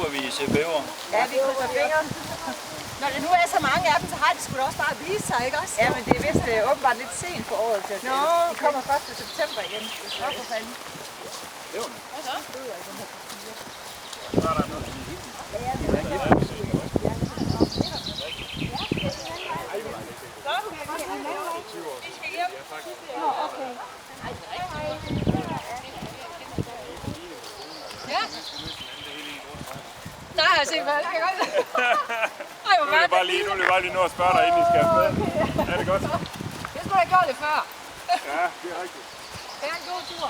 håber vi ser bæver. Ja, vi krydser fingre. Når det nu er så mange af dem, så har de sgu da også bare vist sig, ikke også? Ja, men det er vist åbenbart lidt sent på året til at Nå, de kommer først i september igen. Nå, for fanden. Hvad så? Vi skal hjem. Nå, okay. Ja. Der har jeg set, hvad det kan godt. Ej, hvor Nu vil jeg bare lige nå at spørge dig, inden I skal afsted. Er det godt? Jeg skulle have gjort det før. Ja, det er rigtigt. Det er en god tur.